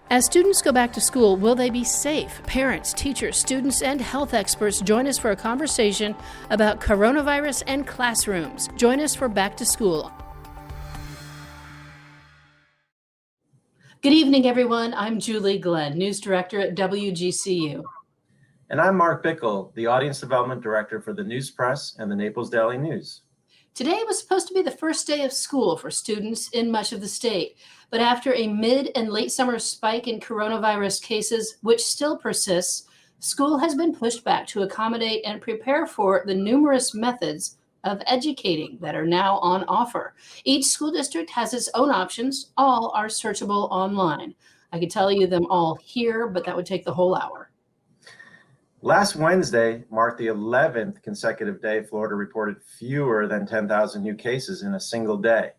As students go back to school, will they be safe? Parents, teachers, students, and health experts join us for a conversation about coronavirus and classrooms. Join us for Back to School. Good evening, everyone. I'm Julie Glenn, News Director at WGCU. And I'm Mark Bickel, the Audience Development Director for the News Press and the Naples Daily News. Today was supposed to be the first day of school for students in much of the state, but after a mid and late summer spike in coronavirus cases, which still persists, school has been pushed back to accommodate and prepare for the numerous methods of educating that are now on offer. Each school district has its own options. All are searchable online. I could tell you them all here, but that would take the whole hour. Last Wednesday marked the 11th consecutive day Florida reported fewer than 10,000 new cases in a single day.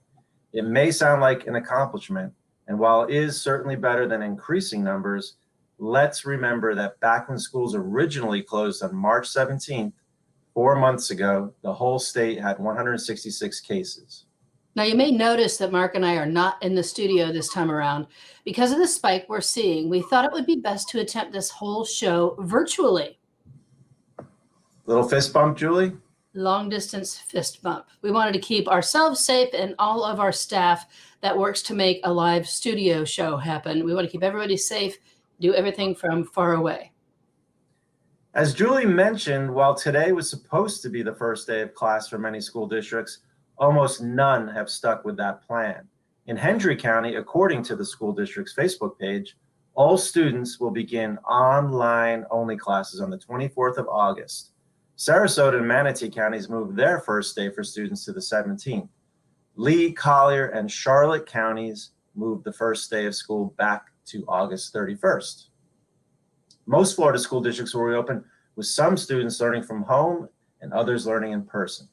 It may sound like an accomplishment, and while it is certainly better than increasing numbers, let's remember that back when schools originally closed on March 17th, 4 months ago, the whole state had 166 cases. Now, you may notice that Mark and I are not in the studio this time around. Because of the spike we're seeing, we thought it would be best to attempt this whole show virtually. Little fist bump, Julie? Long distance fist bump. We wanted to keep ourselves safe and all of our staff that works to make a live studio show happen. We want to keep everybody safe, do everything from far away. As Julie mentioned, while today was supposed to be the first day of class for many school districts, almost none have stuck with that plan. In Hendry County, according to the school district's Facebook page, all students will begin online-only classes on the 24th of August. Sarasota and Manatee counties moved their first day for students to the 17th. Lee, Collier, and Charlotte counties moved the first day of school back to August 31st. Most Florida school districts will reopen, with some students learning from home and others learning in person.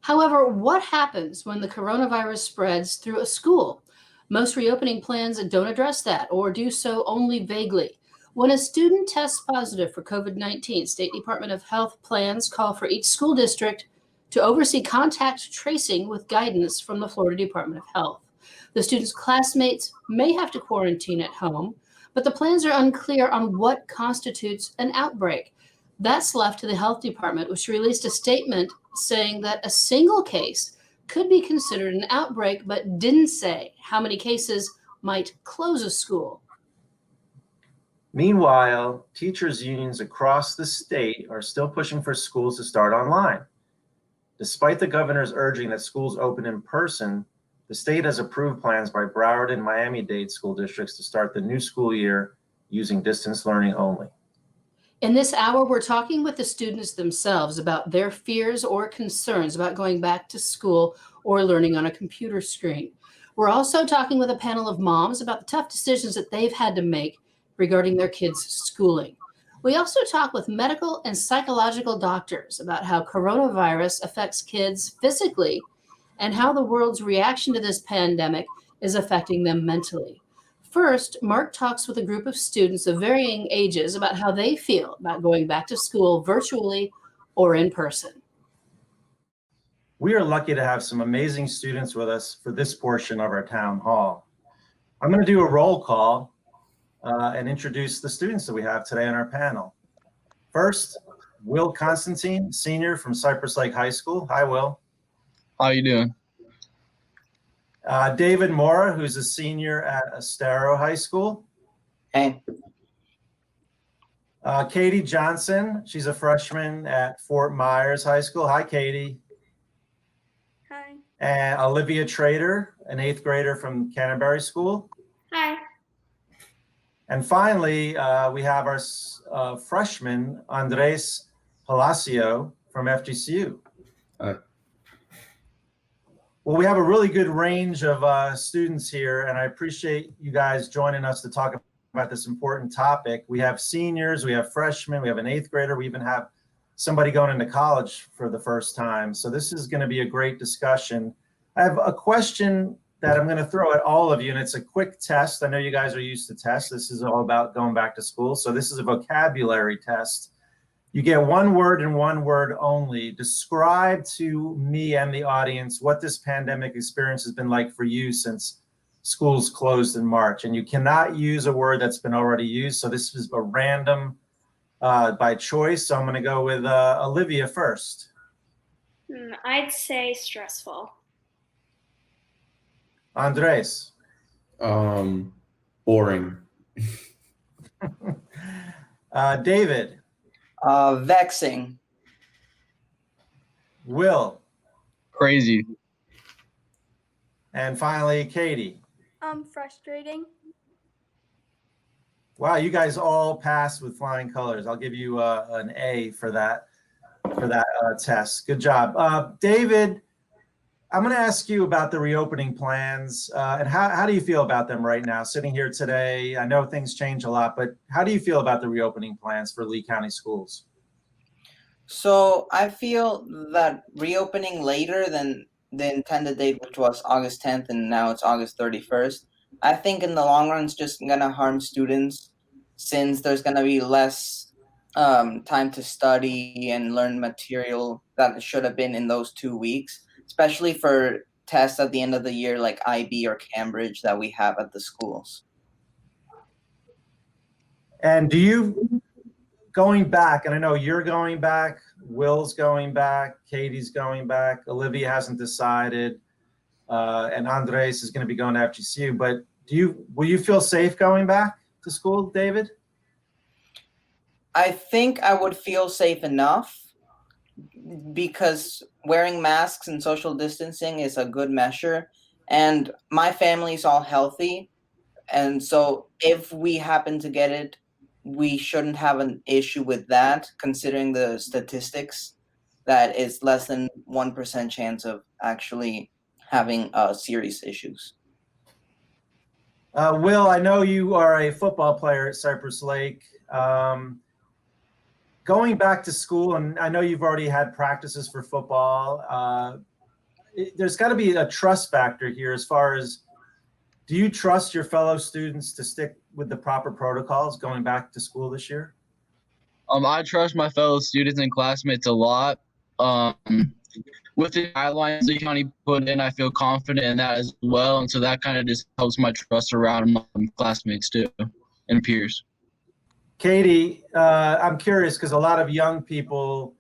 However, what happens when the coronavirus spreads through a school? Most reopening plans don't address that or do so only vaguely. When a student tests positive for COVID-19, State Department of Health plans call for each school district to oversee contact tracing with guidance from the Florida Department of Health. The student's classmates may have to quarantine at home, but the plans are unclear on what constitutes an outbreak. That's left to the Health Department, which released a statement saying that a single case could be considered an outbreak, but didn't say how many cases might close a school. Meanwhile, teachers' unions across the state are still pushing for schools to start online. Despite the governor's urging that schools open in person, the state has approved plans by Broward and Miami-Dade school districts to start the new school year using distance learning only. In this hour, we're talking with the students themselves about their fears or concerns about going back to school or learning on a computer screen. We're also talking with a panel of moms about the tough decisions that they've had to make regarding their kids' schooling. We also talk with medical and psychological doctors about how coronavirus affects kids physically and how the world's reaction to this pandemic is affecting them mentally. First, Mark talks with a group of students of varying ages about how they feel about going back to school virtually or in person. We are lucky to have some amazing students with us for this portion of our town hall. I'm going to do a roll call and introduce the students that we have today on our panel. First, Will Constantine, senior from Cypress Lake High School. Hi, Will. How you doing? David Mora, who's a senior at Estero High School. Hey. Katie Johnson, she's a freshman at Fort Myers High School. Hi, Katie. Hi. And Olivia Trader, an 8th grader from Canterbury School. Hi. And finally, we have our freshman, Andres Palacio from FGCU. Hi. Well, we have a really good range of students here, and I appreciate you guys joining us to talk about this important topic. We have seniors, we have freshmen, we have an 8th grader, we even have somebody going into college for the first time. So this is going to be a great discussion. I have a question that I'm going to throw at all of you, and it's a quick test. I know you guys are used to tests. This is all about going back to school. So this is a vocabulary test. You get one word and one word only. Describe to me and the audience what this pandemic experience has been like for you since schools closed in March, and you cannot use a word that's been already used. So this is a random by choice. So I'm going to go with Olivia first. I'd say stressful. Andres. Boring. David. Vexing. Will. Crazy. And finally, Katie. Frustrating. Wow, you guys all passed with flying colors. I'll give you an A for that test. Good job. David, I'm going to ask you about the reopening plans and how do you feel about them right now, sitting here today? I know things change a lot, but how do you feel about the reopening plans for Lee County schools? So I feel that reopening later than the intended date, which was August 10th, and now it's August 31st, I think in the long run it's just going to harm students since there's going to be less time to study and learn material that should have been in those 2 weeks, especially for tests at the end of the year like IB or Cambridge that we have at the schools. And do you, going back, and I know you're going back, Will's going back, Katie's going back, Olivia hasn't decided, and Andres is going to be going to FGCU, but will you feel safe going back to school, David? I think I would feel safe enough because wearing masks and social distancing is a good measure, and my family's all healthy, and so if we happen to get it, we shouldn't have an issue with that, considering the statistics that is less than 1% chance of actually having serious issues. Will, I know you are a football player at Cypress Lake. Going back to school, and I know you've already had practices for football, there's got to be a trust factor here as far as, do you trust your fellow students to stick with the proper protocols going back to school this year? I trust my fellow students and classmates a lot. With the guidelines Lee County put in, I feel confident in that as well, and so that kind of just helps my trust around my classmates too and peers. Katie, I'm curious because a lot of young people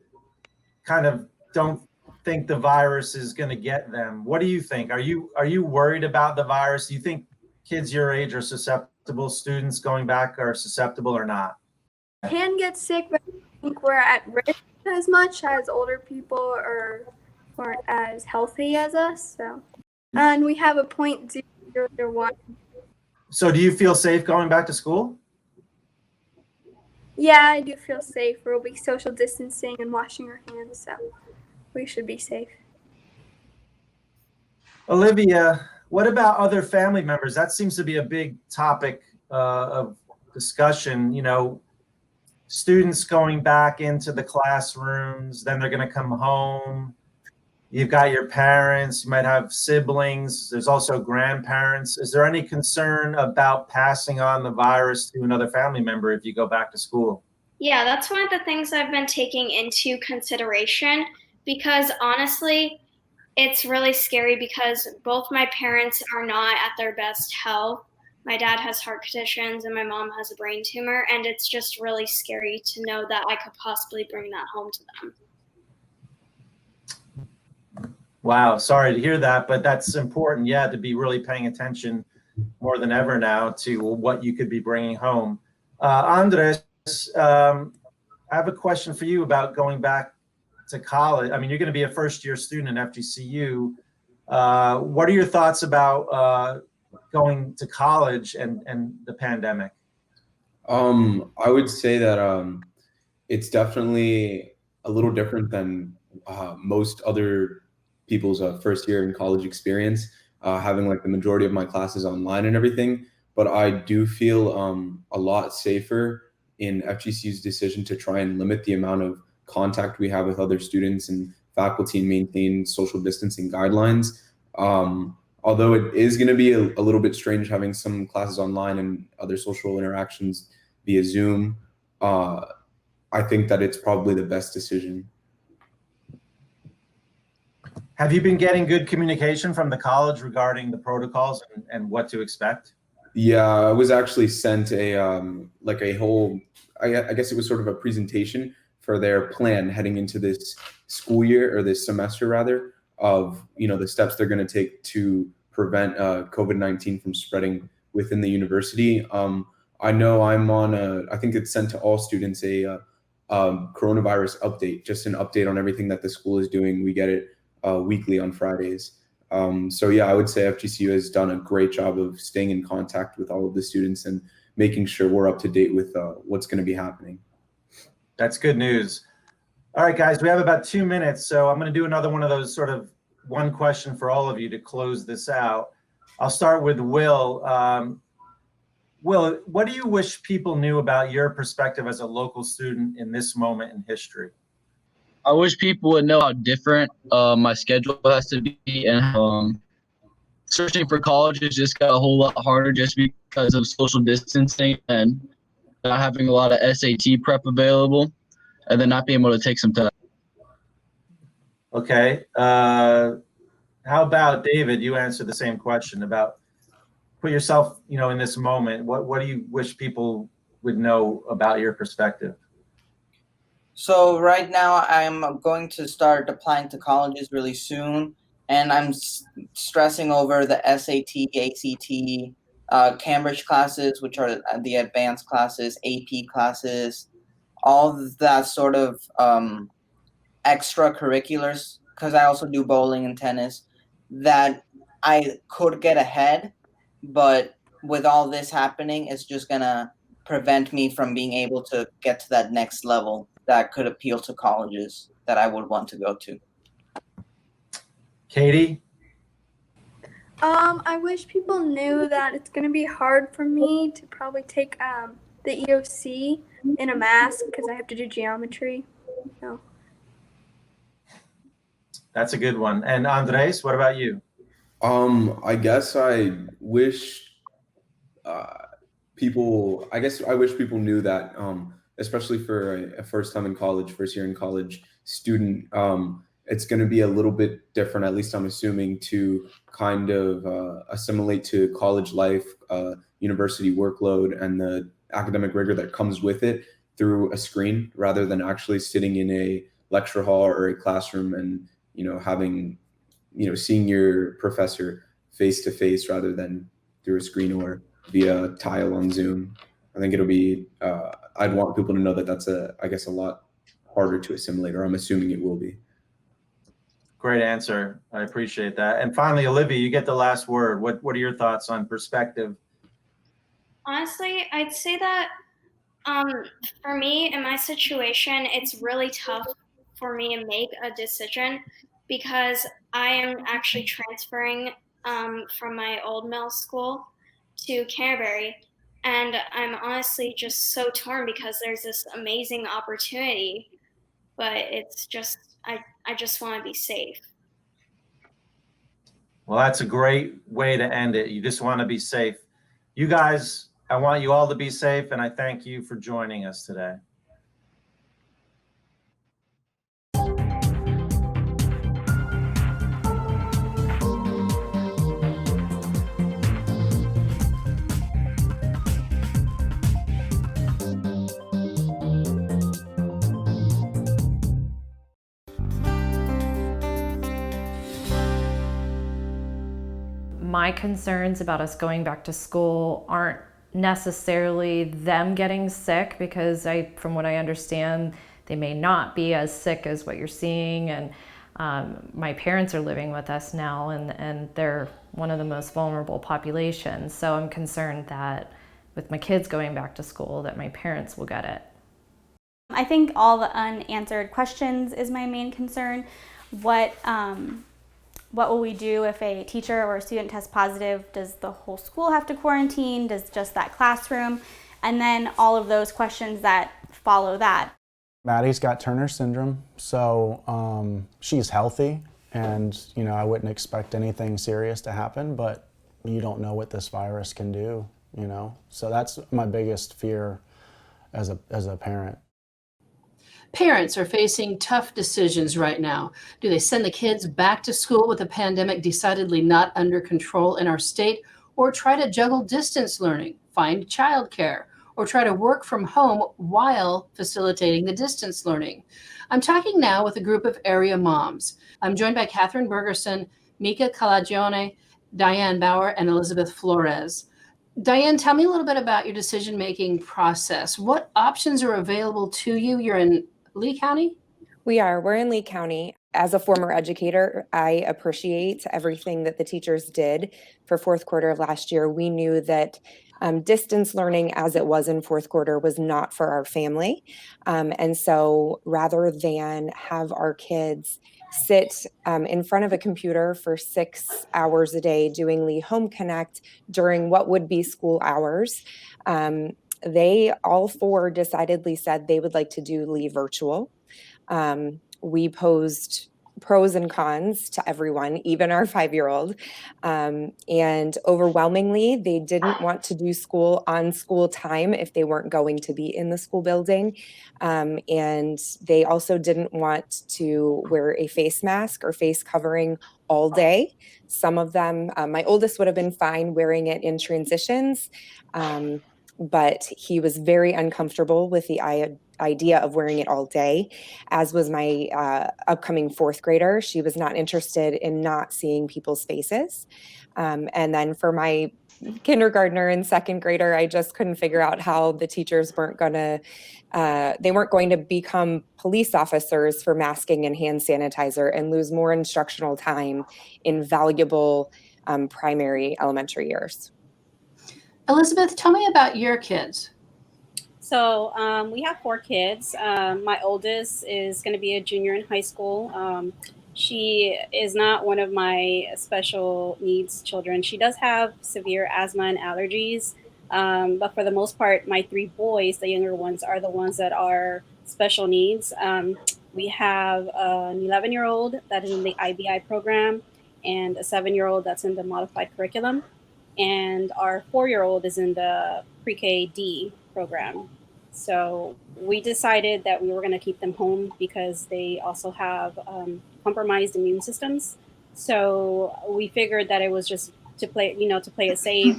kind of don't think the virus is going to get them. What do you think? Are you worried about the virus? Do you think kids your age are susceptible? Students going back are susceptible or not? Can get sick, but I think we're at risk as much as older people aren't as healthy as us. So, and we have a 0.001. So do you feel safe going back to school? Yeah, I do feel safe. We'll be social distancing and washing our hands, so we should be safe. Olivia, what about other family members? That seems to be a big topic of discussion. You know, students going back into the classrooms, then they're going to come home. You've got your parents, you might have siblings. There's also grandparents. Is there any concern about passing on the virus to another family member if you go back to school? Yeah, that's one of the things I've been taking into consideration because honestly, it's really scary because both my parents are not at their best health. My dad has heart conditions and my mom has a brain tumor, and it's just really scary to know that I could possibly bring that home to them. Wow, sorry to hear that, but that's important, yeah, to be really paying attention more than ever now to what you could be bringing home. Andres, I have a question for you about going back to college. I mean, you're going to be a first-year student at FGCU. What are your thoughts about going to college and the pandemic? I would say that it's definitely a little different than most other people's first year in college experience, having like the majority of my classes online and everything. But I do feel a lot safer in FGCU's decision to try and limit the amount of contact we have with other students and faculty and maintain social distancing guidelines. Although it is going to be a little bit strange having some classes online and other social interactions via Zoom, I think that it's probably the best decision. Have you been getting good communication from the college regarding the protocols and what to expect? Yeah, I was actually sent a like a whole, I guess it was sort of a presentation for their plan heading into this school year, or this semester rather, of the steps they're going to take to prevent COVID-19 from spreading within the university. I know I'm on I think it's sent to all students a coronavirus update, just an update on everything that the school is doing. We get it weekly on Fridays. So yeah, I would say FGCU has done a great job of staying in contact with all of the students and making sure we're up to date with what's going to be happening. That's good news. All right, guys, we have about 2 minutes, so I'm going to do another one of those sort of one question for all of you to close this out. I'll start with Will. Will, what do you wish people knew about your perspective as a local student in this moment in history? I wish people would know how different my schedule has to be, and searching for colleges just got a whole lot harder just because of social distancing and not having a lot of SAT prep available, and then not being able to take some time. Okay. How about David? You answer the same question about put yourself, in this moment. What do you wish people would know about your perspective? So right now I'm going to start applying to colleges really soon, and I'm stressing over the SAT, ACT, Cambridge classes, which are the advanced classes, AP classes, all that sort of extracurriculars, because I also do bowling and tennis, that I could get ahead, but with all this happening, it's just gonna prevent me from being able to get to that next level that could appeal to colleges that I would want to go to. Katie? I wish people knew that it's going to be hard for me to probably take the EOC in a mask because I have to do geometry. So. That's a good one. And Andres, what about you? I guess I wish I wish people knew that, especially for a first year in college student, it's going to be a little bit different, at least I'm assuming, to kind of assimilate to college life, university workload, and the academic rigor that comes with it through a screen, rather than actually sitting in a lecture hall or a classroom and, having, seeing your professor face to face rather than through a screen or via tile on Zoom. I think it'll be, I'd want people to know that that's a lot harder to assimilate, or I'm assuming it will be. Great answer. I appreciate that. And finally, Olivia, you get the last word. What are your thoughts on perspective? Honestly, I'd say that for me, in my situation, it's really tough for me to make a decision because I am actually transferring from my old middle school to Canterbury. And I'm honestly just so torn because there's this amazing opportunity, but it's just, I just want to be safe. Well, that's a great way to end it. You just want to be safe. You guys, I want you all to be safe, and I thank you for joining us today. My concerns about us going back to school aren't necessarily them getting sick, because from what I understand, they may not be as sick as what you're seeing. And my parents are living with us now, and they're one of the most vulnerable populations. So I'm concerned that with my kids going back to school, that my parents will get it. I think all the unanswered questions is my main concern. What will we do if a teacher or a student tests positive? Does the whole school have to quarantine? Does just that classroom? And then all of those questions that follow that. Maddie's got Turner syndrome, so she's healthy, and I wouldn't expect anything serious to happen, but you don't know what this virus can do, So that's my biggest fear as a parent. Parents are facing tough decisions right now. Do they send the kids back to school with the pandemic decidedly not under control in our state, or try to juggle distance learning, find childcare, or try to work from home while facilitating the distance learning? I'm talking now with a group of area moms. I'm joined by Catherine Bergerson, Mika Calagione, Diane Bauer, and Elizabeth Flores. Diane, tell me a little bit about your decision-making process. What options are available to you? You're in Lee County? We're in Lee County. As a former educator, I appreciate everything that the teachers did for fourth quarter of last year. We knew that distance learning as it was in fourth quarter was not for our family. And so rather than have our kids sit in front of a computer for 6 hours a day doing Lee Home Connect during what would be school hours, they all four decidedly said they would like to do Lee virtual. We posed pros and cons to everyone, even our 5-year-old. And overwhelmingly, they didn't want to do school on school time if they weren't going to be in the school building. And they also didn't want to wear a face mask or face covering all day. Some of them, my oldest would have been fine wearing it in transitions, but he was very uncomfortable with the idea of wearing it all day, as was my upcoming fourth grader. She was not interested in not seeing people's faces. And then for my kindergartner and second grader, I just couldn't figure out how the teachers weren't going to become police officers for masking and hand sanitizer and lose more instructional time in valuable primary elementary years. Elizabeth, tell me about your kids. So we have 4 kids. My oldest is going to be a junior in high school. She is not one of my special needs children. She does have severe asthma and allergies. But for the most part, my 3 boys, the younger ones, are the ones that are special needs. We have an 11-year-old that is in the IBI program and a 7-year-old that's in the modified curriculum. And our 4-year-old is in the pre-K D program. So we decided that we were going to keep them home because they also have compromised immune systems. So we figured that it was just to play it safe,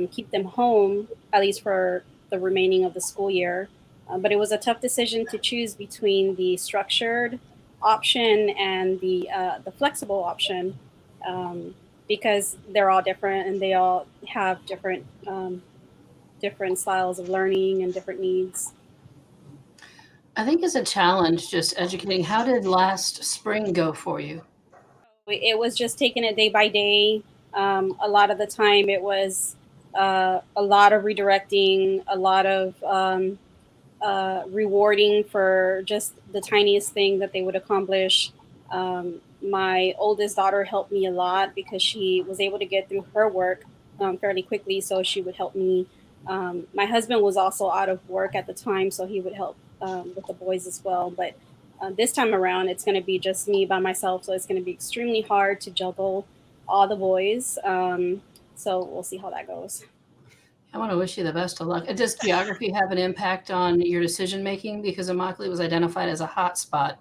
keep them home, at least for the remaining of the school year. But it was a tough decision to choose between the structured option and the flexible option, because they're all different and they all have different styles of learning and different needs. I think it's a challenge just educating. How did last spring go for you? It was just taking it day by day. A lot of the time it was a lot of redirecting, a lot of rewarding for just the tiniest thing that they would accomplish. My oldest daughter helped me a lot because she was able to get through her work fairly quickly, so she would help me. My husband was also out of work at the time, so he would help with the boys as well. But this time around, it's going to be just me by myself, so it's going to be extremely hard to juggle all the boys. So we'll see how that goes. I want to wish you the best of luck. Does geography have an impact on your decision making? Because Immokalee was identified as a hot spot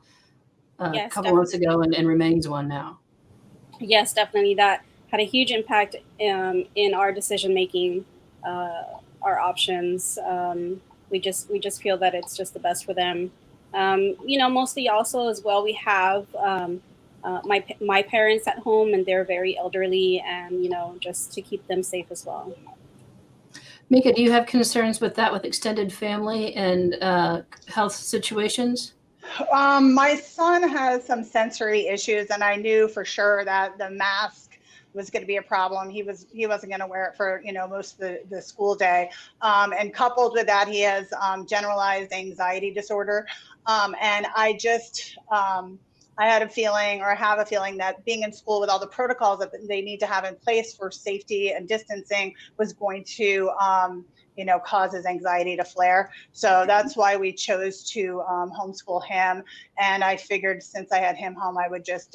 a couple months ago and remains one now. Yes, definitely. That had a huge impact in our decision making, our options. We just feel that it's just the best for them. Mostly also as well, we have my parents at home, and they're very elderly, and just to keep them safe as well. Mika, do you have concerns with that, with extended family and health situations? My son has some sensory issues, and I knew for sure that the mask was going to be a problem. He wasn't going to wear it for most of the school day, and coupled with that, he has generalized anxiety disorder, and I just I had a feeling, or have a feeling, that being in school with all the protocols that they need to have in place for safety and distancing was going to cause his anxiety to flare. So that's why we chose to homeschool him. And I figured since I had him home, I would just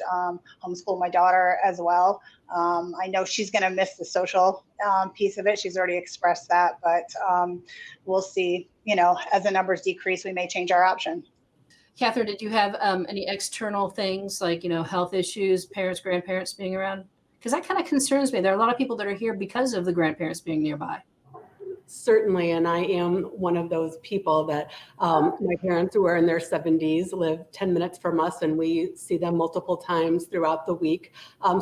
homeschool my daughter as well. I know she's going to miss the social piece of it. She's already expressed that, but we'll see. As the numbers decrease, we may change our option. Catherine, did you have any external things like, health issues, parents, grandparents being around? Because that kind of concerns me. There are a lot of people that are here because of the grandparents being nearby. Certainly, and I am one of those people that my parents, who are in their 70s, live 10 minutes from us, and we see them multiple times throughout the week.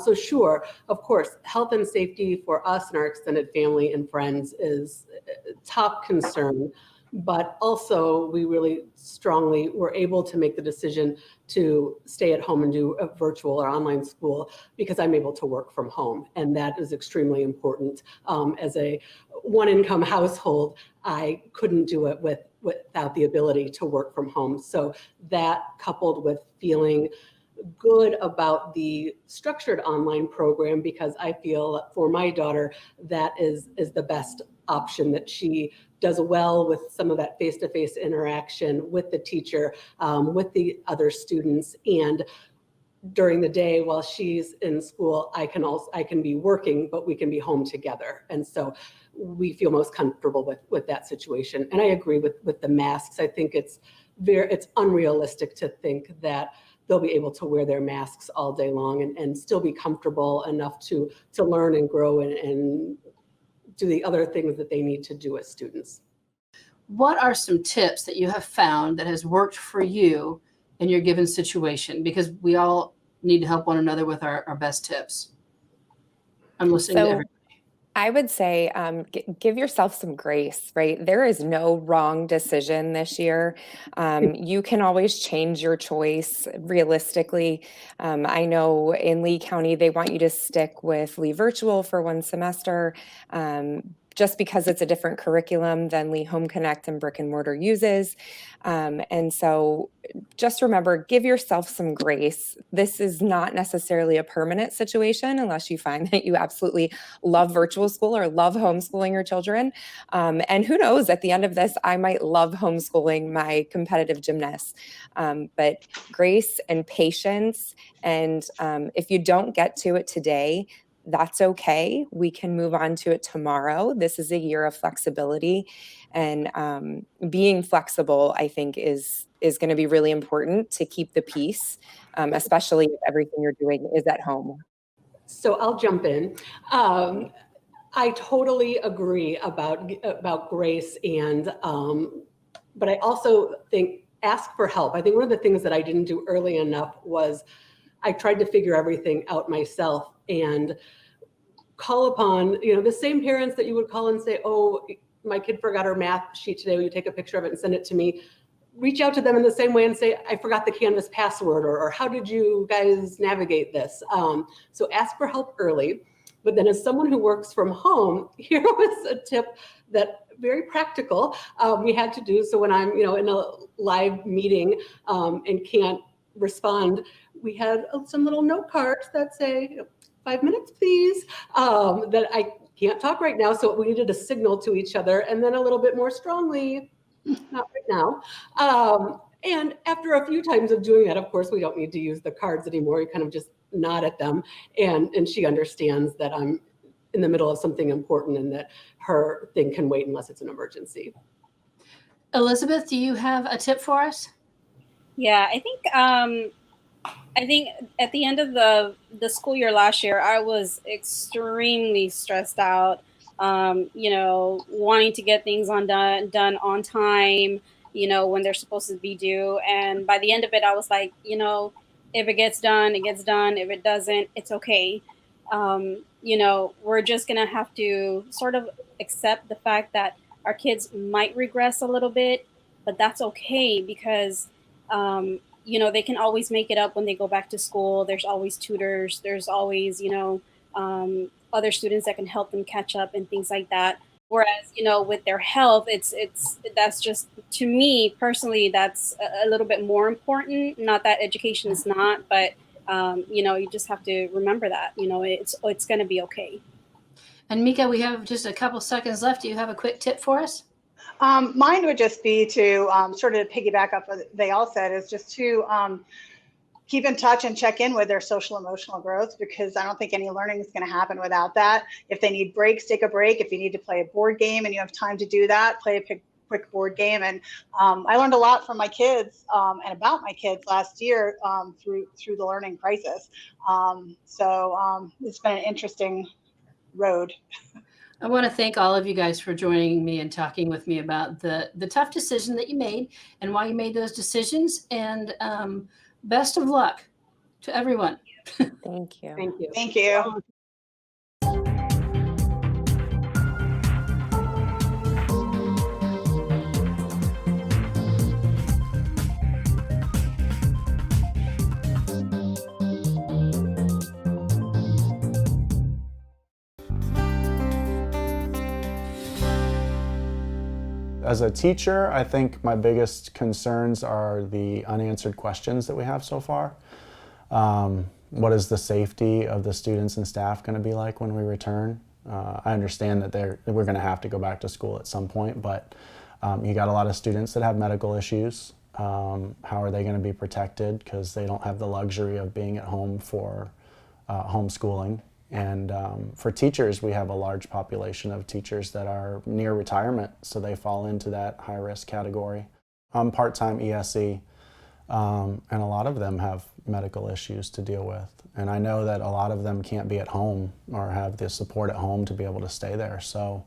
So sure, of course, health and safety for us and our extended family and friends is a top concern. But also, we really strongly were able to make the decision to stay at home and do a virtual or online school because I'm able to work from home. And that is extremely important. As a one-income household, I couldn't do it without the ability to work from home. So that, coupled with feeling good about the structured online program, because I feel for my daughter that is the best option, that she does well with some of that face-to-face interaction with the teacher, with the other students, and during the day while she's in school, I can be working, but we can be home together. And so we feel most comfortable with that situation. And I agree with the masks. I think it's unrealistic to think that they'll be able to wear their masks all day long and still be comfortable enough to learn and grow and do the other things that they need to do as students. What are some tips that you have found that has worked for you in your given situation? Because we all need to help one another with our best tips. I'm listening to everybody. I would say give yourself some grace, right? There is no wrong decision this year. You can always change your choice realistically. I know in Lee County, they want you to stick with Lee Virtual for one semester. Just because it's a different curriculum than Lee Home Connect and brick and mortar uses. And so just remember, give yourself some grace. This is not necessarily a permanent situation unless you find that you absolutely love virtual school or love homeschooling your children. And who knows, at the end of this, I might love homeschooling my competitive gymnasts. But grace and patience, and if you don't get to it today, that's okay. We can move on to it tomorrow. This is a year of flexibility, and being flexible, I think, is going to be really important to keep the peace, especially if everything you're doing is at home. So I'll jump in. I totally agree about grace, and but I also think ask for help. I think one of the things that I didn't do early enough was I tried to figure everything out myself and call upon, the same parents that you would call and say, oh, my kid forgot her math sheet today. Will you take a picture of it and send it to me? Reach out to them in the same way and say, I forgot the Canvas password, or how did you guys navigate this? So ask for help early. But then as someone who works from home, here was a tip that very practical we had to do. So when I'm, in a live meeting and can't respond, we had some little note cards that say, 5 minutes, please, that I can't talk right now. So we needed a signal to each other, and then a little bit more strongly, not right now. And after a few times of doing that, of course, we don't need to use the cards anymore. You kind of just nod at them, and she understands that I'm in the middle of something important and that her thing can wait unless it's an emergency. Elizabeth, do you have a tip for us? Yeah, I think at the end of the school year last year, I was extremely stressed out, wanting to get things done on time, when they're supposed to be due. And by the end of it, I was like, if it gets done, it gets done. If it doesn't, it's okay. We're just going to have to sort of accept the fact that our kids might regress a little bit, but that's okay because, they can always make it up when they go back to school. There's always tutors. There's always, other students that can help them catch up and things like that. Whereas, with their health, that's just, to me personally, that's a little bit more important. Not that education is not, but, you just have to remember that, it's going to be okay. And Mika, we have just a couple seconds left. Do you have a quick tip for us? Mine would just be to sort of piggyback up what they all said, is just to keep in touch and check in with their social emotional growth, because I don't think any learning is going to happen without that. If they need breaks, take a break. If you need to play a board game and you have time to do that, play quick board game. And I learned a lot from my kids and about my kids last year through the learning crisis. So it's been an interesting road. I want to thank all of you guys for joining me and talking with me about the tough decision that you made and why you made those decisions. And best of luck to everyone. Thank you. Thank you. Thank you. As a teacher, I think my biggest concerns are the unanswered questions that we have so far. What is the safety of the students and staff going to be like when we return? I understand that we're going to have to go back to school at some point, but you got a lot of students that have medical issues. How are they going to be protected because they don't have the luxury of being at home for homeschooling? And for teachers, we have a large population of teachers that are near retirement, so they fall into that high-risk category. I'm part-time ESE, and a lot of them have medical issues to deal with. And I know that a lot of them can't be at home or have the support at home to be able to stay there. So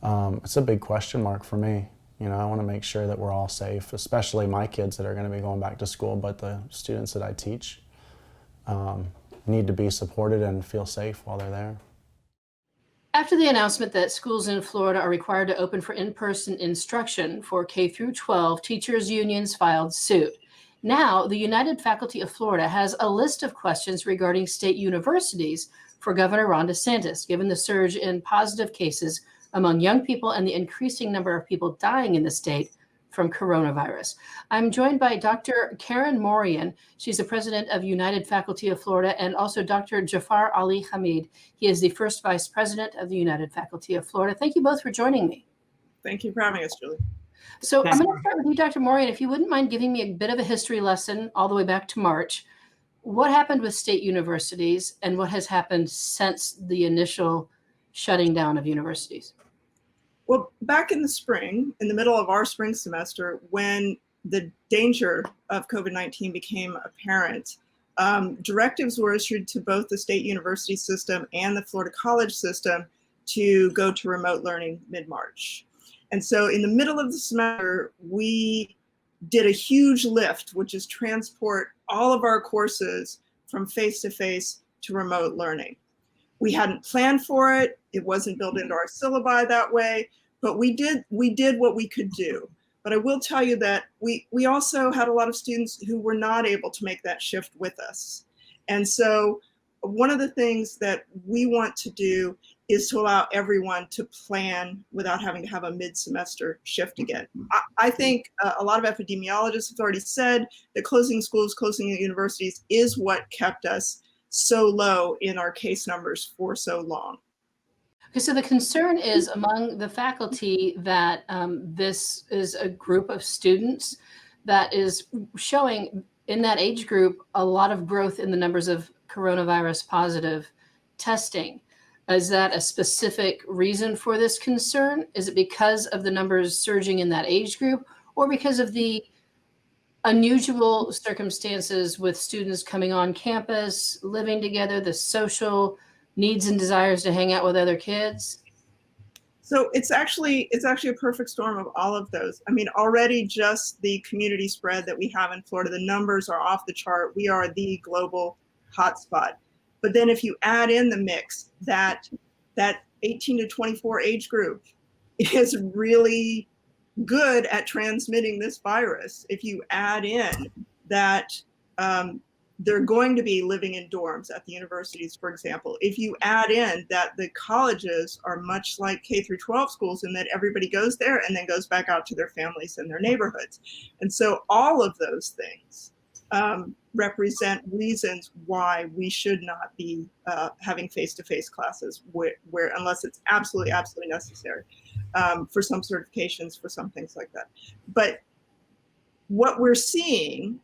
it's a big question mark for me. You know, I want to make sure that we're all safe, especially my kids that are going to be going back to school, but the students that I teach need to be supported and feel safe while they're there. After the announcement that schools in Florida are required to open for in-person instruction for K through 12, teachers' unions filed suit. Now, the United Faculty of Florida has a list of questions regarding state universities for Governor Ron DeSantis, given the surge in positive cases among young people and the increasing number of people dying in the state from coronavirus. I'm joined by Dr. Karen Morian. She's the president of United Faculty of Florida, and also Dr. Jafar Ali Hamid. He is the first vice president of the United Faculty of Florida. Thank you both for joining me. Thank you for having us, Julie. So I'm going to start with you, Dr. Morian. If you wouldn't mind giving me a bit of a history lesson all the way back to March. What happened with state universities and what has happened since the initial shutting down of universities? Well, back in the spring, in the middle of our spring semester, when the danger of COVID-19 became apparent, directives were issued to both the state university system and the Florida college system to go to remote learning mid-March. And so in the middle of the semester, we did a huge lift, which is transport all of our courses from face-to-face to remote learning. We hadn't planned for it. It wasn't built into our syllabi that way, but we did what we could do. But I will tell you that we also had a lot of students who were not able to make that shift with us. And so one of the things that we want to do is to allow everyone to plan without having to have a mid-semester shift again. I think a lot of epidemiologists have already said that closing schools, closing universities is what kept us so low in our case numbers for so long. Okay, so the concern is among the faculty that this is a group of students that is showing in that age group a lot of growth in the numbers of coronavirus positive testing. Is that a specific reason for this concern? Is it because of the numbers surging in that age group, or because of the unusual circumstances with students coming on campus, living together, the social needs and desires to hang out with other kids? So it's actually a perfect storm of all of those. I mean, already just the community spread that we have in Florida, the numbers are off the chart. We are the global hotspot. But then if you add in the mix that 18 to 24 age group is really good at transmitting this virus, if you add in that they're going to be living in dorms at the universities, for example, if you add in that the colleges are much like K through 12 schools in that everybody goes there and then goes back out to their families and their neighborhoods. And so all of those things represent reasons why we should not be having face-to-face classes where unless it's absolutely necessary for some certifications, for some things like that. But what we're seeing,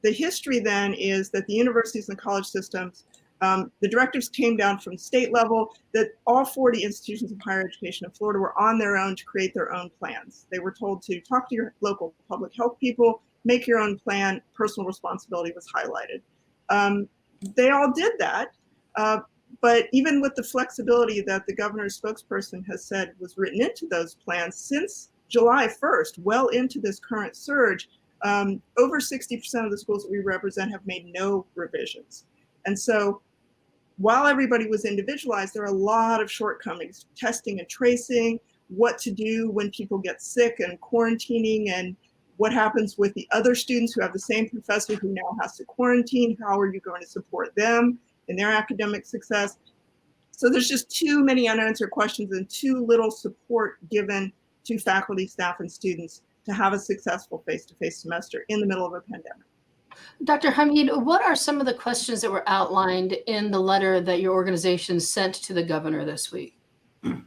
the history then is that the universities and the college systems The directives came down from state level that all 40 institutions of higher education in Florida were on their own to create their own plans. They were told to talk to your local public health people, make your own plan, personal responsibility was highlighted. They all did that, but even with the flexibility that the governor's spokesperson has said was written into those plans since July 1st, well into this current surge, over 60% of the schools that we represent have made no revisions. And so while everybody was individualized, there are a lot of shortcomings, testing and tracing, what to do when people get sick and quarantining, and what happens with the other students who have the same professor who now has to quarantine. How are you going to support them in their academic success? So there's just too many unanswered questions and too little support given to faculty, staff, and students to have a successful face-to-face semester in the middle of a pandemic. Dr. Hamid, what are some of the questions that were outlined in the letter that your organization sent to the governor this week? Thank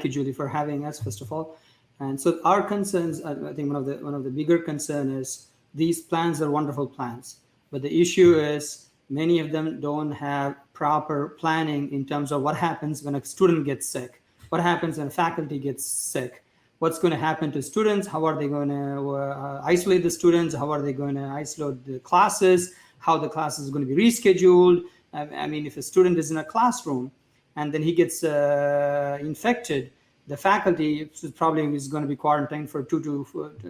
you, Julie, for having us, first of all. And so our concerns, I think one of the bigger concern is these plans are wonderful plans, but the issue is many of them don't have proper planning in terms of what happens when a student gets sick, what happens when faculty gets sick, what's going to happen to students, how are they going to isolate the students, how are they going to isolate the classes, how the class is going to be rescheduled. I mean, if a student is in a classroom and then he gets infected, the faculty probably is going to be quarantined for 2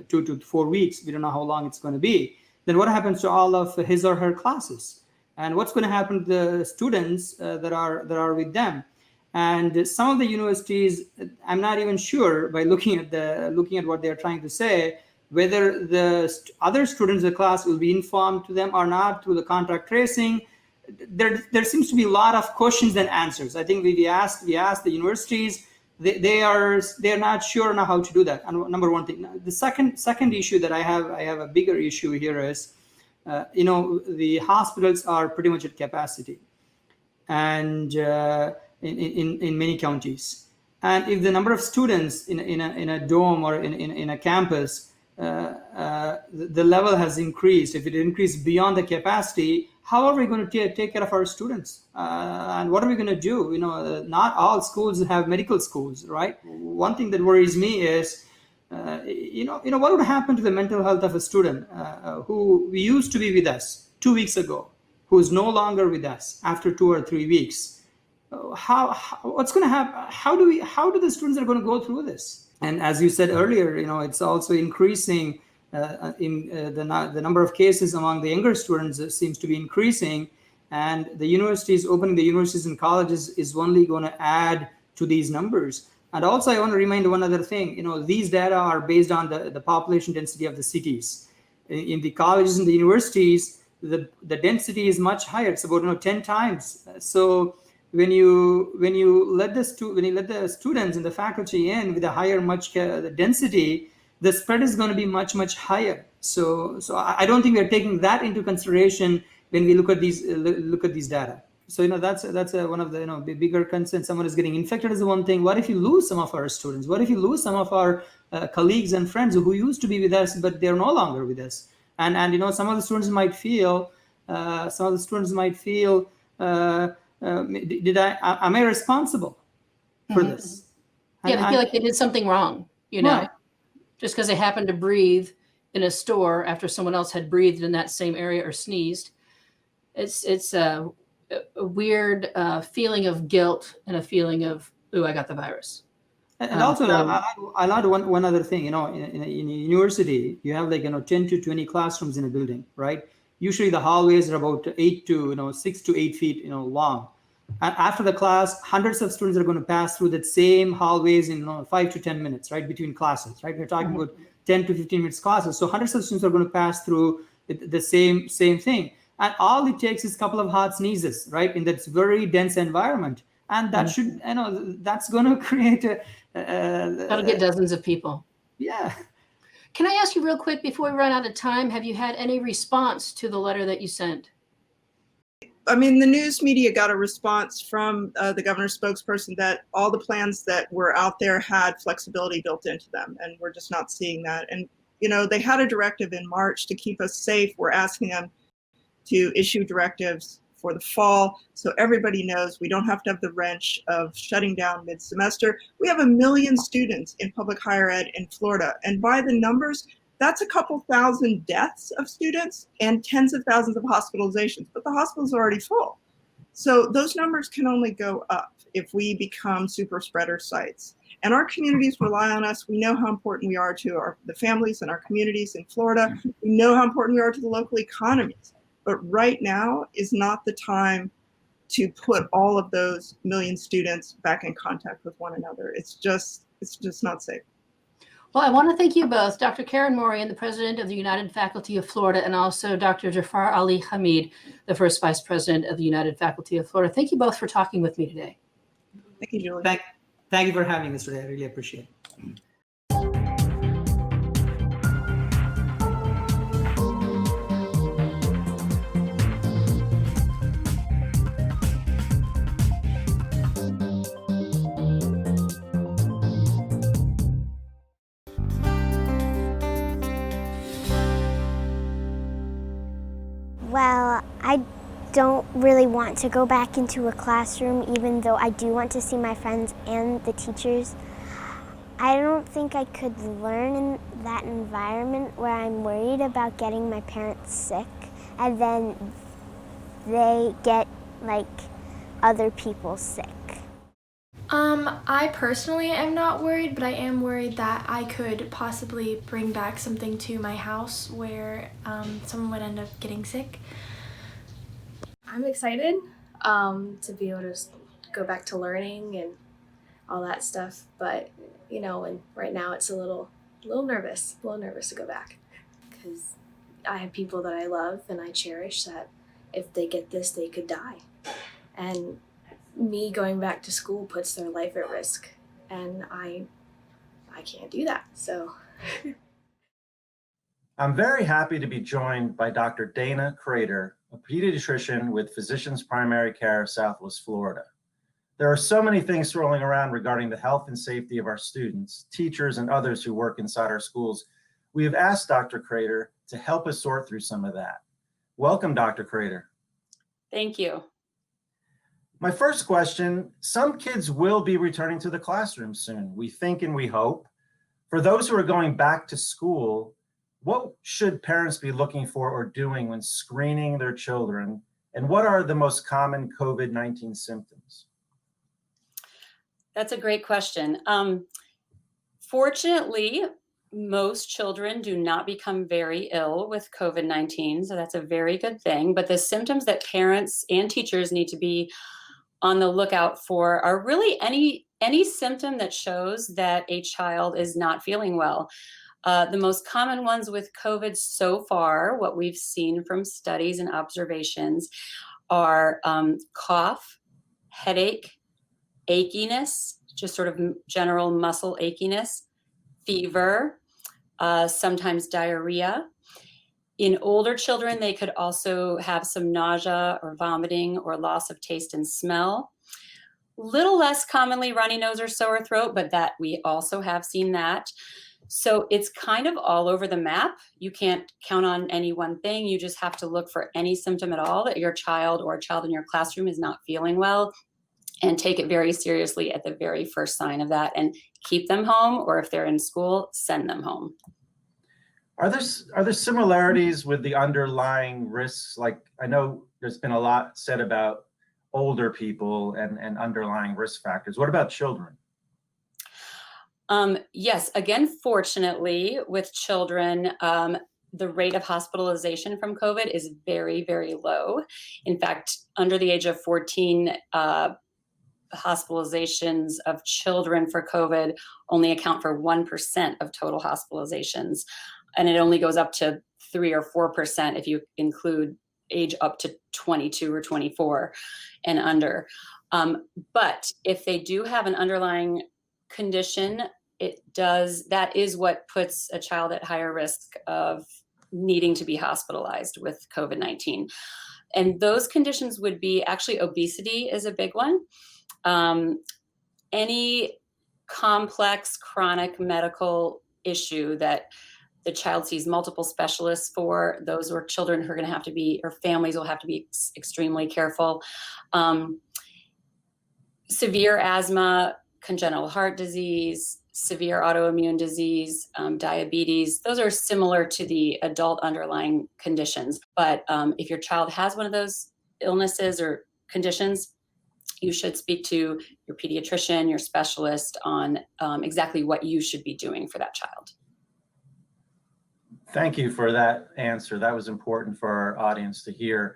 to 4 weeks. We don't know how long it's going to be. Then what happens to all of his or her classes? And what's going to happen to the students that are with them? And some of the universities, I'm not even sure by looking at what they're trying to say, whether the other students in the class will be informed to them or not through the contact tracing. There seems to be a lot of questions and answers. I think we asked the universities. They're not sure now how to do that. And number one thing. The second issue that I have a bigger issue here is, the hospitals are pretty much at capacity, and in many counties. And if the number of students in a dome or in a campus, the level has increased, if it increased beyond the capacity, how are we going to take care of our students? And what are we going to do? Not all schools have medical schools, right? One thing that worries me is, what would happen to the mental health of a student who used to be with us 2 weeks ago, who is no longer with us after 2 or 3 weeks? What's going to happen? How do the students are going to go through this? And as you said earlier, it's also increasing in the number of cases among the younger students seems to be increasing, and the universities opening the universities and colleges is only going to add to these numbers. And also, I want to remind one other thing. These data are based on the population density of the cities. In the colleges and the universities, the density is much higher. It's about 10 times. So when you let the students and the faculty in with a higher the density, the spread is going to be much higher. So I don't think we're taking that into consideration when we look at these data. So that's one of the bigger concerns. Someone is getting infected is the one thing. What if you lose some of our students? What if you lose some of our colleagues and friends who used to be with us but they're no longer with us? And some of the students might feel am I responsible for this? Yeah, they feel like they did something wrong, Right. just because they happened to breathe in a store after someone else had breathed in that same area or sneezed. It's a weird feeling of guilt and a feeling of, ooh, I got the virus. And also, I'll add one other thing. In a university, you have 10 to 20 classrooms in a building, right? Usually the hallways are about 6 to 8 feet, long. And after the class, hundreds of students are going to pass through that same hallways in 5 to 10 minutes, right, between classes, right? We're talking about 10 to 15 minutes classes. So hundreds of students are going to pass through the same thing. And all it takes is a couple of hot sneezes, right, in that very dense environment. And that should, that's going to create that'll get dozens of people. Yeah. Can I ask you real quick before we run out of time, have you had any response to the letter that you sent? I mean, the news media got a response from the governor's spokesperson that all the plans that were out there had flexibility built into them, and we're just not seeing that. And, they had a directive in March to keep us safe. We're asking them to issue directives for the fall, so everybody knows we don't have to have the wrench of shutting down mid-semester. We have 1 million students in public higher ed in Florida, and by the numbers, that's a couple thousand deaths of students and tens of thousands of hospitalizations, but the hospital's already full. So those numbers can only go up if we become super spreader sites. And our communities rely on us. We know how important we are to the families and our communities in Florida. We know how important we are to the local economies. But right now is not the time to put all of those 1 million students back in contact with one another. It's just not safe. Well, I want to thank you both, Dr. Karen Morian, the president of the United Faculty of Florida, and also Dr. Jafar Ali Hamid, the first vice president of the United Faculty of Florida. Thank you both for talking with me today. Thank you, Julie. Thank you for having us today. I really appreciate it. Well, I don't really want to go back into a classroom, even though I do want to see my friends and the teachers. I don't think I could learn in that environment where I'm worried about getting my parents sick and then they get like other people sick. I personally am not worried, but I am worried that I could possibly bring back something to my house where someone would end up getting sick. I'm excited to be able to go back to learning and all that stuff, but you know, and right now it's a little nervous to go back because I have people that I love and I cherish that if they get this, they could die. And me going back to school puts their life at risk, and I can't do that, so. I'm very happy to be joined by Dr. Dana Crater, a pediatrician with Physicians Primary Care of Southwest Florida. There are so many things swirling around regarding the health and safety of our students, teachers, and others who work inside our schools. We have asked Dr. Crater to help us sort through some of that. Welcome, Dr. Crater. Thank you. My first question, some kids will be returning to the classroom soon. We think and we hope. For those who are going back to school, what should parents be looking for or doing when screening their children? And what are the most common COVID-19 symptoms? That's a great question. Fortunately, most children do not become very ill with COVID-19, so that's a very good thing. But the symptoms that parents and teachers need to be on the lookout for are really any symptom that shows that a child is not feeling well. The most common ones with COVID so far, what we've seen from studies and observations, are cough, headache, achiness, just sort of general muscle achiness, fever, sometimes diarrhea. In older children, they could also have some nausea or vomiting or loss of taste and smell. Little less commonly runny nose or sore throat, but that we also have seen that. So it's kind of all over the map. You can't count on any one thing. You just have to look for any symptom at all that your child or a child in your classroom is not feeling well, and take it very seriously at the very first sign of that and keep them home, or if they're in school, send them home. Are there similarities with the underlying risks? Like, I know there's been a lot said about older people and underlying risk factors. What about children? Yes, again, fortunately, with children, the rate of hospitalization from COVID is very, very low. In fact, under the age of 14, hospitalizations of children for COVID only account for 1% of total hospitalizations. And it only goes up to 3 or 4% if you include age up to 22 or 24 and under. But if they do have an underlying condition, that is what puts a child at higher risk of needing to be hospitalized with COVID-19. And those conditions would be, actually, obesity is a big one. Any complex chronic medical issue that the child sees multiple specialists for. Those are children who are going to have to be, or families will have to be extremely careful. Severe asthma, congenital heart disease, severe autoimmune disease, diabetes, those are similar to the adult underlying conditions. But if your child has one of those illnesses or conditions, you should speak to your pediatrician, your specialist on exactly what you should be doing for that child. Thank you for that answer. That was important for our audience to hear.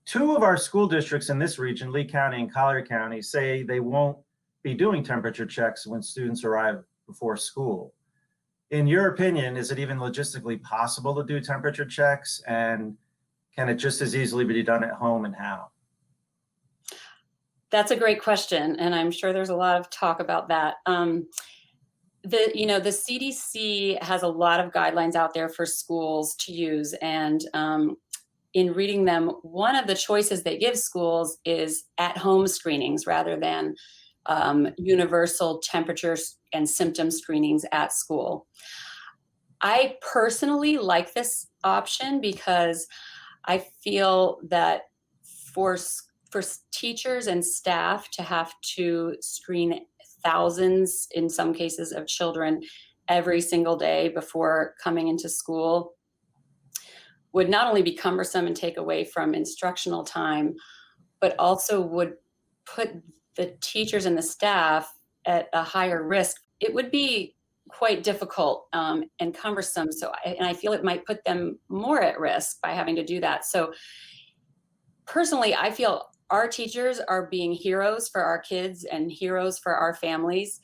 Two of our school districts in this region, Lee County and Collier County, say they won't be doing temperature checks when students arrive before school. In your opinion, is it even logistically possible to do temperature checks? And can it just as easily be done at home, and how? That's a great question, and I'm sure there's a lot of talk about that. The CDC has a lot of guidelines out there for schools to use, and in reading them, one of the choices they give schools is at-home screenings rather than universal temperature and symptom screenings at school. I personally like this option because I feel that for teachers and staff to have to screen thousands, in some cases, of children every single day before coming into school would not only be cumbersome and take away from instructional time, but also would put the teachers and the staff at a higher risk. It would be quite difficult and cumbersome. So I feel it might put them more at risk by having to do that. So personally, I feel our teachers are being heroes for our kids and heroes for our families.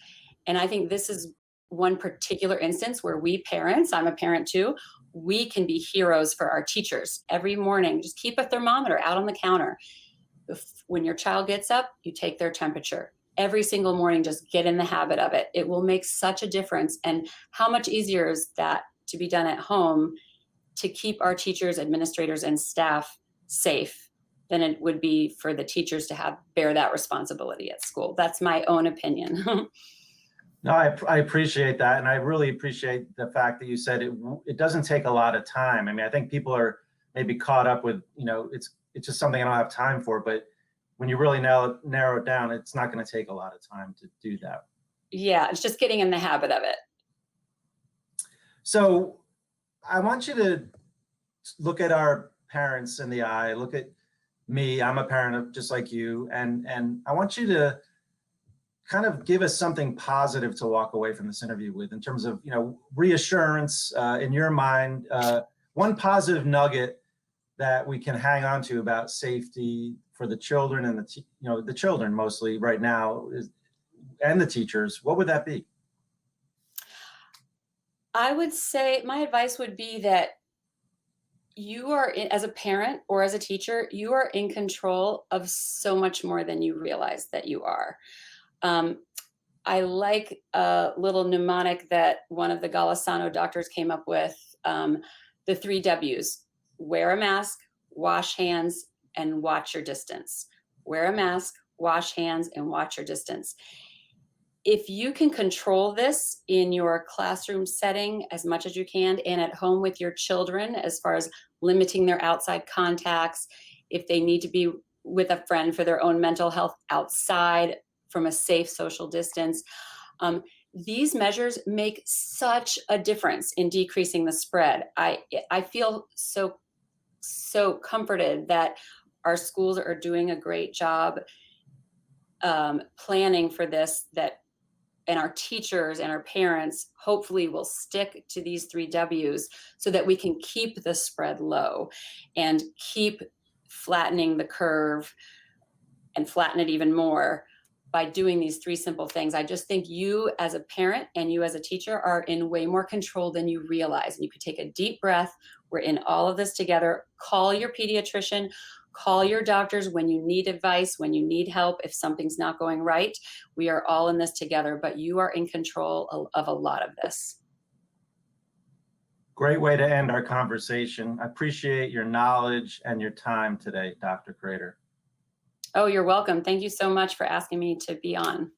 And I think this is one particular instance where we parents, I'm a parent too, we can be heroes for our teachers. Every morning, just keep a thermometer out on the counter. When your child gets up, you take their temperature. Every single morning, just get in the habit of it. It will make such a difference. And how much easier is that to be done at home to keep our teachers, administrators, and staff safe than it would be for the teachers to bear that responsibility at school. That's my own opinion. No, I appreciate that. And I really appreciate the fact that you said it doesn't take a lot of time. I mean, I think people are maybe caught up with, it's just something I don't have time for, but when you really narrow it down, it's not going to take a lot of time to do that. Yeah, it's just getting in the habit of it. So I want you to look at our parents in the eye, look at me. I'm a parent of just like you. And I want you to kind of give us something positive to walk away from this interview with in terms of, reassurance in your mind, one positive nugget that we can hang on to about safety for the children and the children mostly right now and the teachers. What would that be? I would say my advice would be that you are, as a parent or as a teacher, you are in control of so much more than you realize that you are. I like a little mnemonic that one of the Golisano doctors came up with, the 3 W's: wear a mask, wash hands, and watch your distance. Wear a mask, wash hands, and watch your distance. If you can control this in your classroom setting as much as you can, and at home with your children, as far as limiting their outside contacts, if they need to be with a friend for their own mental health outside from a safe social distance, these measures make such a difference in decreasing the spread. I feel so comforted that our schools are doing a great job planning for this, and our teachers and our parents hopefully will stick to these 3 W's so that we can keep the spread low and keep flattening the curve and flatten it even more by doing these 3 simple things. I just think you as a parent and you as a teacher are in way more control than you realize. And you could take a deep breath. We're in all of this together. Call your pediatrician, call your doctors when you need advice, when you need help, if something's not going right. We are all in this together, but you are in control of a lot of this. Great way to end our conversation. I appreciate your knowledge and your time today, Dr. Crater. Oh, you're welcome. Thank you so much for asking me to be on.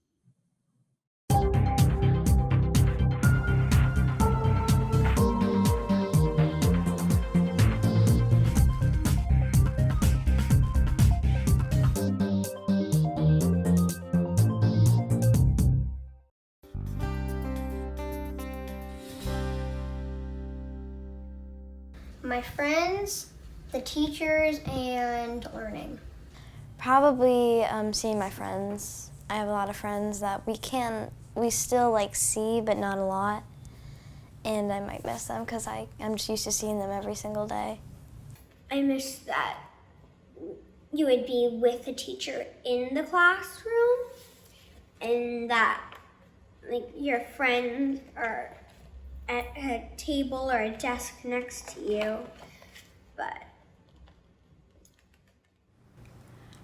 My friends, the teachers, and learning. Probably seeing my friends. I have a lot of friends that we still like see, but not a lot. And I might miss them because I'm just used to seeing them every single day. I miss that you would be with a teacher in the classroom and that like your friends are at a table or a desk next to you, but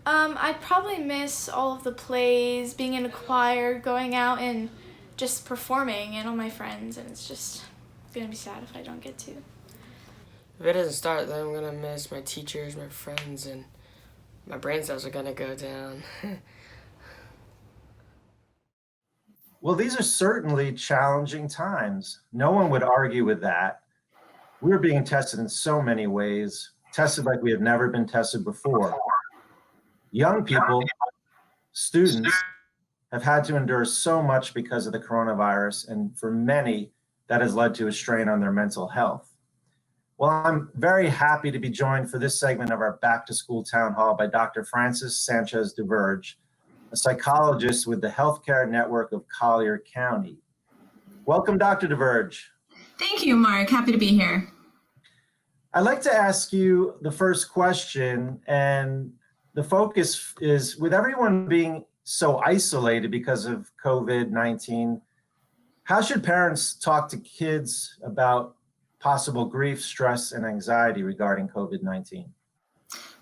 I'd probably miss all of the plays, being in a choir, going out and just performing and all my friends, and it's gonna be sad if I don't get to. If it doesn't start, then I'm gonna miss my teachers, my friends, and my brain cells are gonna go down. Well, these are certainly challenging times. No one would argue with that. We're being tested in so many ways, tested like we have never been tested before. Young people, students, have had to endure so much because of the coronavirus, and for many, that has led to a strain on their mental health. Well, I'm very happy to be joined for this segment of our Back to School Town Hall by Dr. Frances Sanchez-Duverge, a psychologist with the Healthcare Network of Collier County. Welcome, Dr. Duverge. Thank you, Mark. Happy to be here. I'd like to ask you the first question, and the focus is, with everyone being so isolated because of COVID-19, how should parents talk to kids about possible grief, stress, and anxiety regarding COVID-19?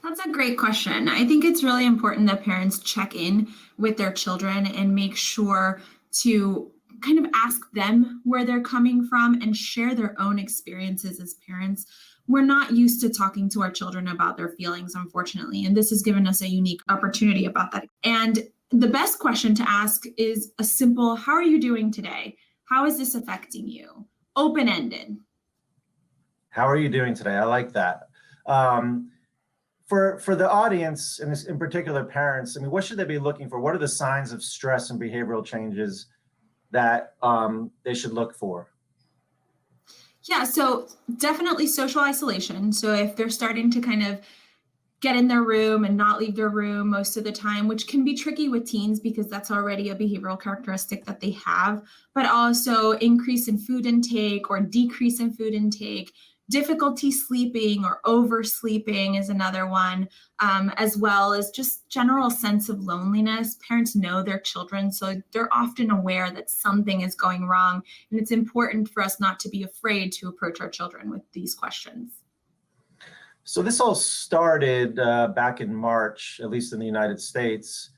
That's a great question. I think it's really important that parents check in with their children and make sure to kind of ask them where they're coming from and share their own experiences as parents. We're not used to talking to our children about their feelings, unfortunately, and this has given us a unique opportunity about that. And the best question to ask is a simple, how are you doing today? How is this affecting you? Open-ended. How are you doing today? I like that. For the audience, and in particular parents, I mean, what should they be looking for? What are the signs of stress and behavioral changes that they should look for? Yeah, so definitely social isolation. So if they're starting to kind of get in their room and not leave their room most of the time, which can be tricky with teens because that's already a behavioral characteristic that they have, but also increase in food intake or decrease in food intake. Difficulty sleeping or oversleeping is another one, as well as just general sense of loneliness. Parents know their children, so they're often aware that something is going wrong, and it's important for us not to be afraid to approach our children with these questions. So this all started back in March, at least in the United States.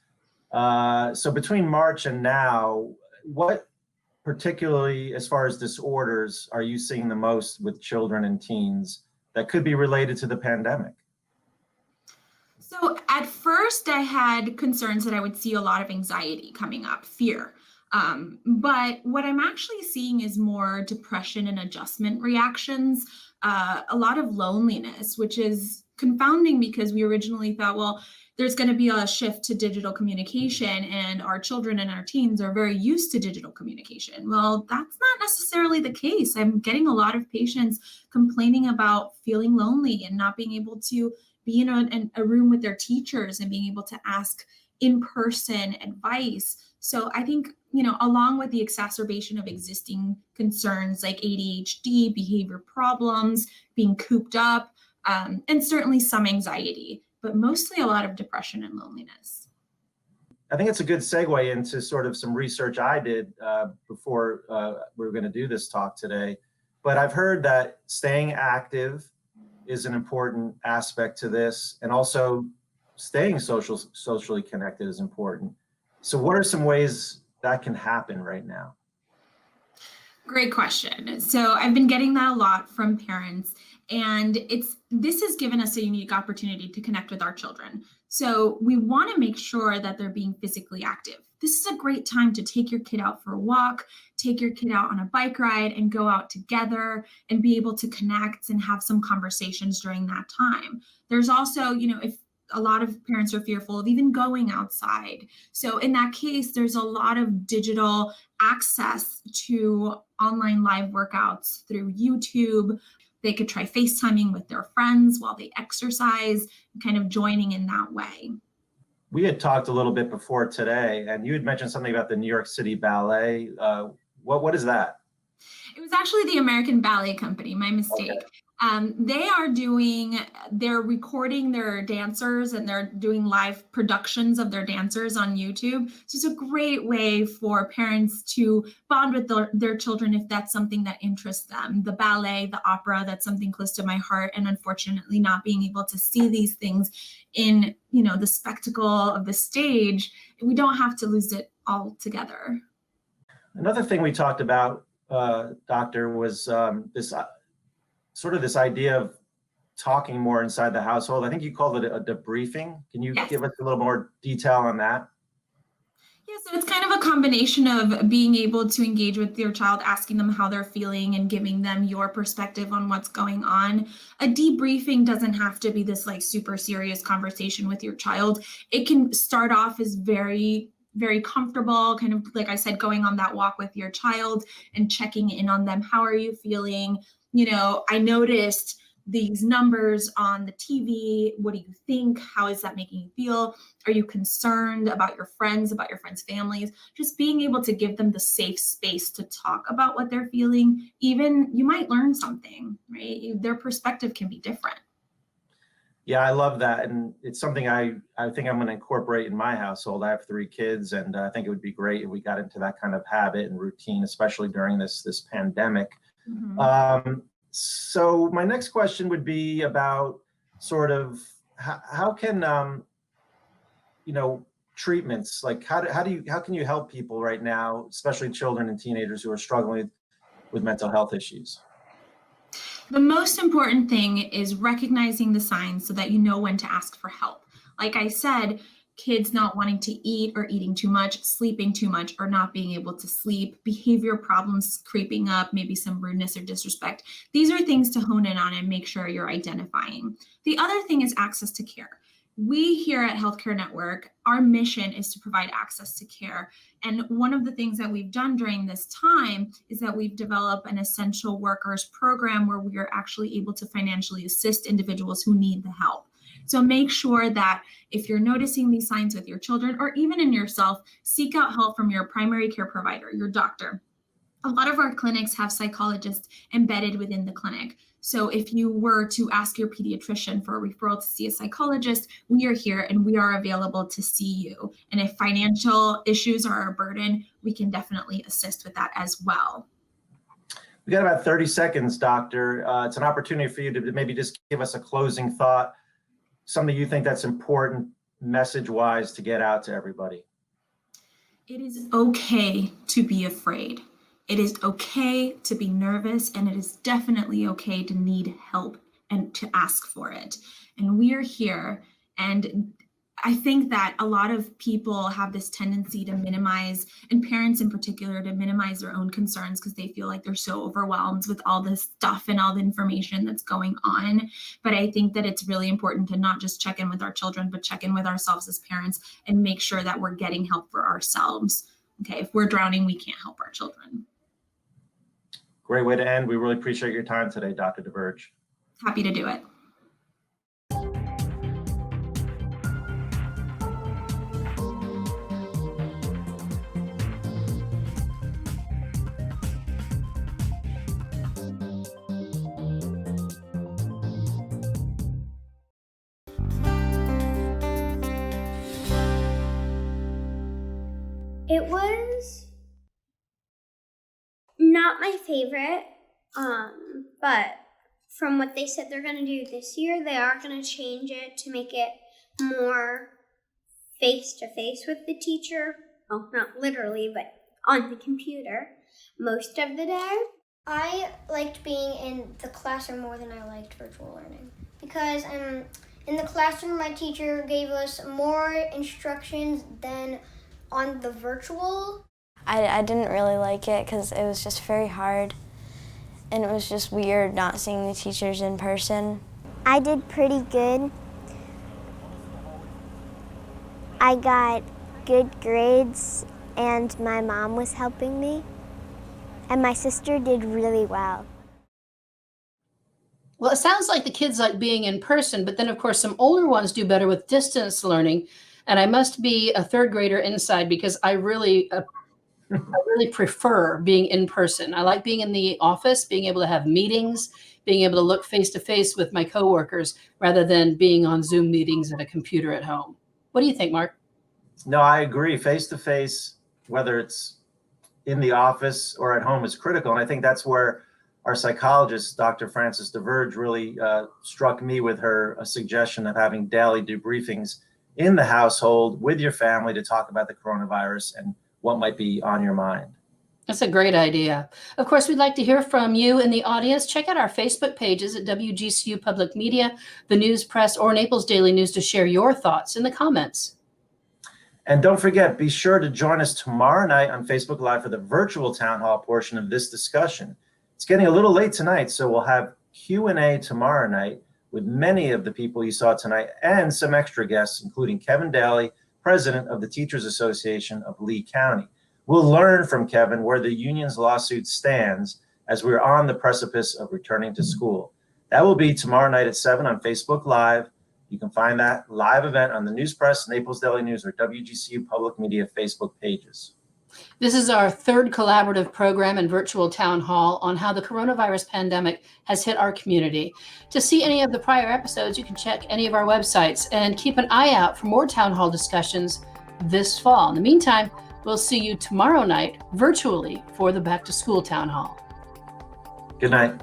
So between March and now, what particularly as far as disorders are you seeing the most with children and teens that could be related to the pandemic? So at first I had concerns that I would see a lot of anxiety coming up, fear. But what I'm actually seeing is more depression and adjustment reactions, a lot of loneliness, which is confounding because we originally thought, well, there's going to be a shift to digital communication and our children and our teens are very used to digital communication. Well, that's not necessarily the case. I'm getting a lot of patients complaining about feeling lonely and not being able to be in a room with their teachers and being able to ask in-person advice. So I think, along with the exacerbation of existing concerns like ADHD, behavior problems, being cooped up, and certainly some anxiety, but mostly a lot of depression and loneliness. I think it's a good segue into sort of some research I did before we were going to do this talk today. But I've heard that staying active is an important aspect to this, and also staying socially connected is important. So what are some ways that can happen right now? Great question. So I've been getting that a lot from parents, and this has given us a unique opportunity to connect with our children. So we want to make sure that they're being physically active. This is a great time to take your kid out for a walk, take your kid out on a bike ride, and go out together and be able to connect and have some conversations during that time. There's also, if a lot of parents are fearful of even going outside. So in that case, there's a lot of digital access to online live workouts through YouTube. They could try FaceTiming with their friends while they exercise, kind of joining in that way. We had talked a little bit before today, and you had mentioned something about the New York City Ballet. What is that? It was actually the American Ballet Company, my mistake. Okay. They're recording their dancers and they're doing live productions of their dancers on YouTube. So it's a great way for parents to bond with their children if that's something that interests them. The ballet, the opera, that's something close to my heart. And unfortunately, not being able to see these things in, the spectacle of the stage, we don't have to lose it altogether. Another thing we talked about, Doctor, was this idea of talking more inside the household. I think you called it a debriefing. Can you give us a little more detail on that? Yeah, so it's kind of a combination of being able to engage with your child, asking them how they're feeling and giving them your perspective on what's going on. A debriefing doesn't have to be this super serious conversation with your child. It can start off as very comfortable, kind of like I said, going on that walk with your child and checking in on them. How are you feeling? I noticed these numbers on the TV. What do you think? How is that making you feel? Are you concerned about your friends' families? Just being able to give them the safe space to talk about what they're feeling. Even you might learn something, right? Their perspective can be different. Yeah, I love that. And it's something I think I'm going to incorporate in my household. I have 3 kids, and I think it would be great if we got into that kind of habit and routine, especially during this pandemic. Mm-hmm. So my next question would be about sort of how can treatments, like how can you help people right now, especially children and teenagers who are struggling with mental health issues? The most important thing is recognizing the signs so that you know when to ask for help. Like I said, kids not wanting to eat or eating too much, sleeping too much or not being able to sleep, behavior problems creeping up, maybe some rudeness or disrespect. These are things to hone in on and make sure you're identifying. The other thing is access to care. We here at Healthcare Network, our mission is to provide access to care. And one of the things that we've done during this time is that we've developed an essential workers program where we are actually able to financially assist individuals who need the help. So make sure that if you're noticing these signs with your children or even in yourself, seek out help from your primary care provider, your doctor. A lot of our clinics have psychologists embedded within the clinic. So if you were to ask your pediatrician for a referral to see a psychologist, we are here and we are available to see you. And if financial issues are a burden, we can definitely assist with that as well. We got about 30 seconds, Doctor. It's an opportunity for you to maybe just give us a closing thought, something you think that's important message-wise to get out to everybody. It is okay to be afraid. It is okay to be nervous, and it is definitely okay to need help and to ask for it. And we are here. And I think that a lot of people have this tendency to minimize, and parents in particular, to minimize their own concerns because they feel like they're so overwhelmed with all this stuff and all the information that's going on. But I think that it's really important to not just check in with our children, but check in with ourselves as parents and make sure that we're getting help for ourselves. Okay, if we're drowning, we can't help our children. Great way to end. We really appreciate your time today, Dr. Duverge. Happy to do it. It was not my favorite, but from what they said they're going to do this year, they are going to change it to make it more face-to-face with the teacher. Well, not literally, but on the computer most of the day. I liked being in the classroom more than I liked virtual learning because in the classroom my teacher gave us more instructions than on the virtual. I didn't really like it because it was just very hard and it was just weird not seeing the teachers in person. I did pretty good. I got good grades and my mom was helping me and my sister did really well. Well, it sounds like the kids like being in person, but then of course some older ones do better with distance learning. And I must be a third grader inside because I really prefer being in person. I like being in the office, being able to have meetings, being able to look face to face with my coworkers rather than being on Zoom meetings at a computer at home. What do you think, Mark? No, I agree. Face to face, whether it's in the office or at home, is critical. And I think that's where our psychologist, Dr. Frances Duverge, really struck me with her suggestion of having daily debriefings in the household with your family to talk about the coronavirus and what might be on your mind. That's a great idea. Of course, we'd like to hear from you in the audience. Check out our Facebook pages at WGCU Public Media, the News Press, or Naples Daily News to share your thoughts in the comments. And don't forget, be sure to join us tomorrow night on Facebook Live for the virtual town hall portion of this discussion. It's getting a little late tonight, so we'll have Q&A tomorrow night with many of the people you saw tonight and some extra guests, including Kevin Daly, president of the Teachers Association of Lee County. We'll learn from Kevin where the union's lawsuit stands as we're on the precipice of returning to school. That will be tomorrow night at 7 on Facebook Live. You can find that live event on the News Press, Naples Daily News, or WGCU Public Media Facebook pages. This is our third collaborative program and virtual town hall on how the coronavirus pandemic has hit our community. To see any of the prior episodes, you can check any of our websites and keep an eye out for more town hall discussions this fall. In the meantime, we'll see you tomorrow night virtually for the Back to School Town Hall. Good night.